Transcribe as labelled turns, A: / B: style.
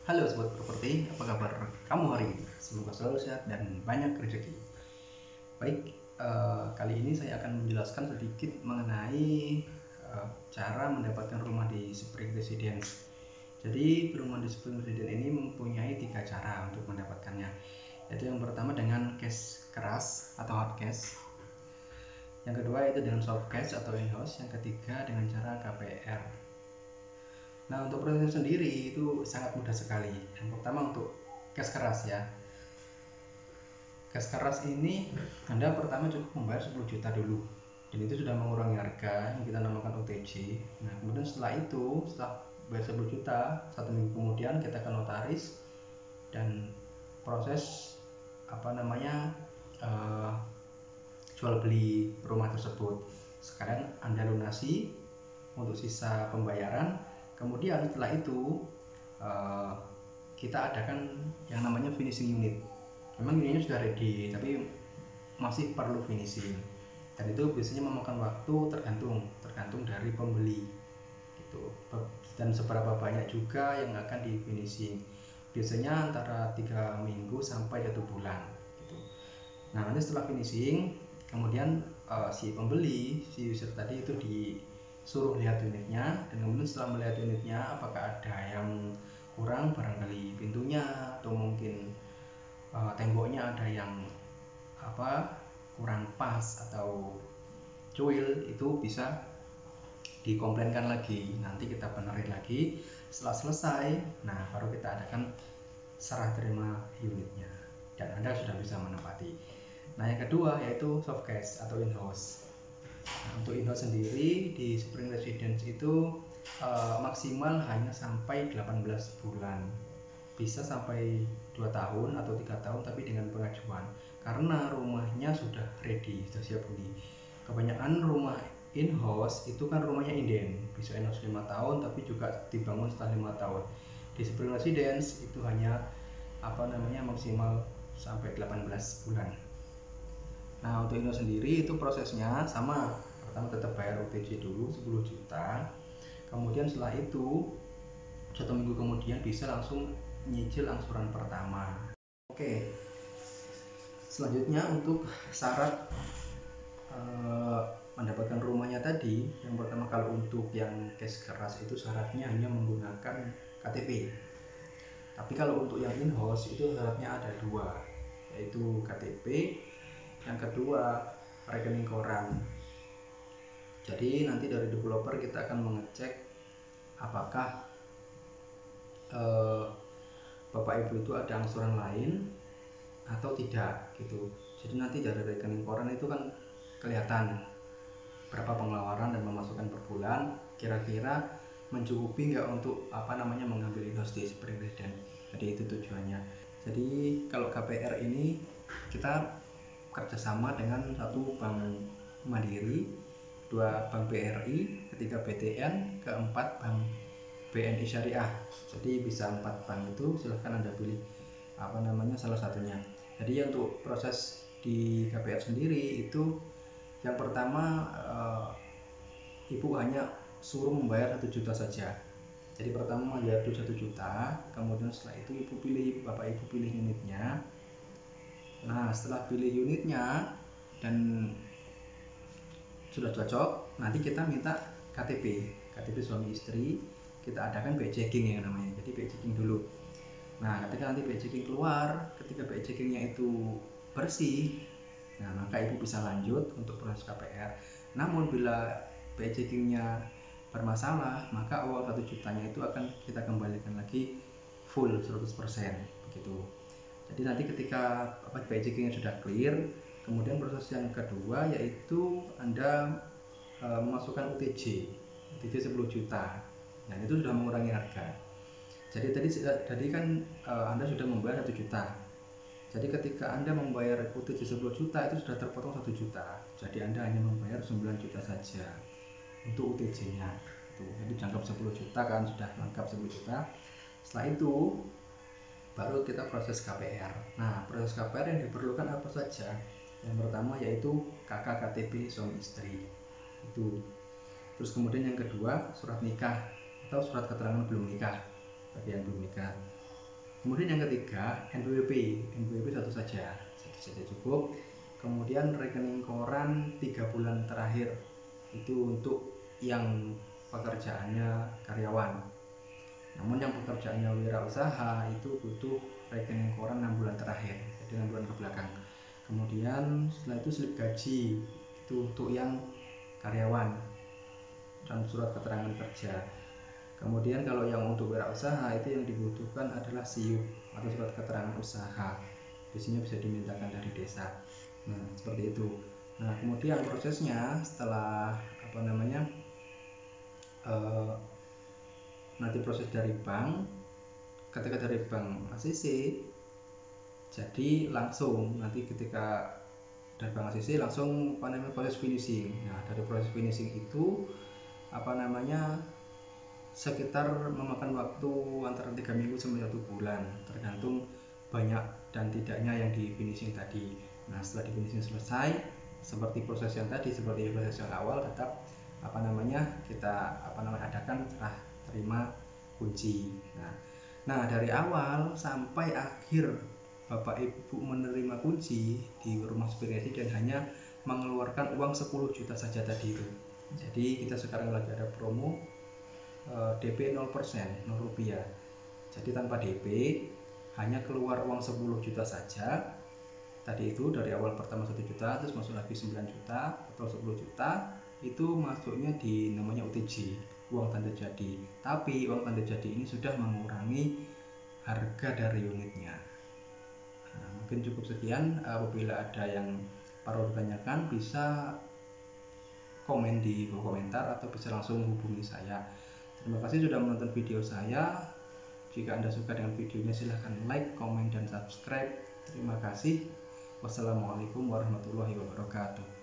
A: Halo Sobat Properti, apa kabar kamu hari ini? Semoga selalu sehat dan banyak rezeki. Baik, kali ini saya akan menjelaskan sedikit mengenai cara mendapatkan rumah di Spring Residence. Jadi rumah di Spring Residence ini mempunyai 3 cara untuk mendapatkannya. Yaitu yang pertama dengan cash keras atau hard cash. Yang kedua itu dengan soft cash atau in-house. Yang ketiga dengan cara KPR. Nah, untuk prosesnya sendiri itu sangat mudah sekali. Yang pertama untuk cash keras ya. Cash keras ini Anda pertama cukup membayar 10 juta dulu. Dan itu sudah mengurangi harga yang kita namakan OTJ. Nah, kemudian setelah bayar 10 juta, 1 minggu kemudian kita ke notaris dan proses jual beli rumah tersebut. Sekarang Anda lunasi untuk sisa pembayaran. Kemudian setelah itu kita adakan yang namanya finishing unit. Memang unitnya sudah ready, tapi masih perlu finishing. Dan itu biasanya memakan waktu tergantung dari pembeli gitu. Dan seberapa banyak juga yang akan di finishing. Biasanya antara 3 minggu sampai 1 bulan gitu. Nah, nanti setelah finishing, kemudian si user tadi itu disuruh lihat unitnya, dan kemudian setelah melihat unitnya apakah ada yang kurang, barangkali pintunya atau mungkin temboknya ada yang kurang pas atau cuil, itu bisa dikomplainkan lagi, nanti kita benerin lagi. Setelah selesai, nah baru kita adakan serah terima unitnya dan Anda sudah bisa menempati. Nah, yang kedua yaitu soft cash atau in-house. Nah, untuk in-house sendiri di Spring Residence itu maksimal hanya sampai 18 bulan. Bisa sampai 2 tahun atau 3 tahun, tapi dengan pengajuan. Karena rumahnya sudah ready, sudah siap huni. Kebanyakan rumah in-house itu kan rumahnya inden, bisa in-house 5 tahun tapi juga dibangun setelah 5 tahun. Di Spring Residence itu hanya maksimal sampai 18 bulan. Nah, untuk Indo sendiri itu prosesnya sama. Pertama tetap bayar OTJ dulu 10 juta. Kemudian setelah itu 1 minggu kemudian bisa langsung nyicil angsuran pertama. Oke. Selanjutnya untuk syarat mendapatkan rumahnya tadi, yang pertama kalau untuk yang cash keras itu syaratnya hanya menggunakan KTP. Tapi kalau untuk yang in-house itu syaratnya ada 2, yaitu KTP, yang kedua rekening koran. Jadi nanti dari developer kita akan mengecek apakah Bapak Ibu itu ada angsuran lain atau tidak gitu. Jadi nanti dari rekening koran itu kan kelihatan berapa pengeluaran dan pemasukan per bulan, kira-kira mencukupi nggak untuk mengambil in-house di Spring Residence. Jadi itu tujuannya. Jadi kalau KPR ini kita kerjasama dengan 1 bank Mandiri, 2 bank BRI, ketiga BTN, keempat bank BNI Syariah. Jadi bisa 4 bank itu, silahkan Anda pilih salah satunya. Jadi untuk proses di KPR sendiri itu yang pertama Ibu hanya suruh membayar 1 juta saja. Jadi pertama membayar 1 juta, kemudian setelah itu Bapak Ibu pilih unitnya. Nah, setelah pilih unitnya dan sudah cocok, nanti kita minta KTP suami istri, kita adakan BI checking yang namanya. Jadi BI checking dulu. Nah, ketika nanti BI checking keluar, ketika BI checkingnya itu bersih, nah maka Ibu bisa lanjut untuk proses KPR. Namun bila BI checkingnya bermasalah, maka uang 1 jutanya itu akan kita kembalikan lagi full 100% begitu. Jadi nanti ketika BI checkingnya sudah clear, kemudian proses yang kedua yaitu Anda memasukkan OTJ 10 juta. Nah, itu sudah mengurangi harga. Jadi tadi kan Anda sudah membayar 1 juta. Jadi ketika Anda membayar OTJ 10 juta itu sudah terpotong 1 juta. Jadi Anda hanya membayar 9 juta saja untuk OTJ-nya. Jadi dianggap 10 juta kan, sudah lengkap 10 juta. Setelah itu baru kita proses KPR. Nah, proses KPR yang diperlukan apa saja? Yang pertama yaitu KK KTP suami istri. Itu. Terus kemudian yang kedua surat nikah atau surat keterangan belum nikah bagi yang belum nikah. Kemudian yang ketiga NPWP satu saja cukup. Kemudian rekening koran 3 bulan terakhir itu untuk yang pekerjaannya karyawan. Namun yang pekerjaannya wirausaha itu butuh rekening koran 6 bulan terakhir, jadi 6 bulan ke belakang. Kemudian setelah itu slip gaji itu untuk yang karyawan dan surat keterangan kerja. Kemudian kalau yang untuk wirausaha itu yang dibutuhkan adalah SIUP atau surat keterangan usaha. Biasanya bisa dimintakan dari desa. Nah, seperti itu. Nah, kemudian prosesnya setelah nanti proses dari bank, ketika dari bank ACC, jadi langsung nanti ketika dari bank ACC langsung proses finishing. Nah, dari proses finishing itu sekitar memakan waktu antara 3 minggu sampai 1 bulan, tergantung banyak dan tidaknya yang di finishing tadi. Nah, setelah di finishing selesai, seperti proses yang tadi, seperti proses yang awal, tetap kita adakan serah terima kunci. Nah, dari awal sampai akhir Bapak Ibu menerima kunci di rumah supir residen hanya mengeluarkan uang 10 juta saja tadi itu. Jadi kita sekarang lagi ada promo DP 0%, 0 rupiah. Jadi tanpa DP hanya keluar uang 10 juta saja. Tadi itu dari awal pertama 1 juta, terus masuk lagi 9 juta atau 10 juta, itu masuknya di namanya UTJ, uang tanda jadi. Tapi uang tanda jadi ini sudah mengurangi harga dari unitnya. Nah, mungkin cukup sekian. Apabila ada yang perlu ditanyakan bisa komen di kolom komentar atau bisa langsung hubungi saya. Terima kasih sudah menonton video saya. Jika Anda suka dengan videonya silahkan like, komen, dan subscribe. Terima kasih. Wassalamualaikum warahmatullahi wabarakatuh.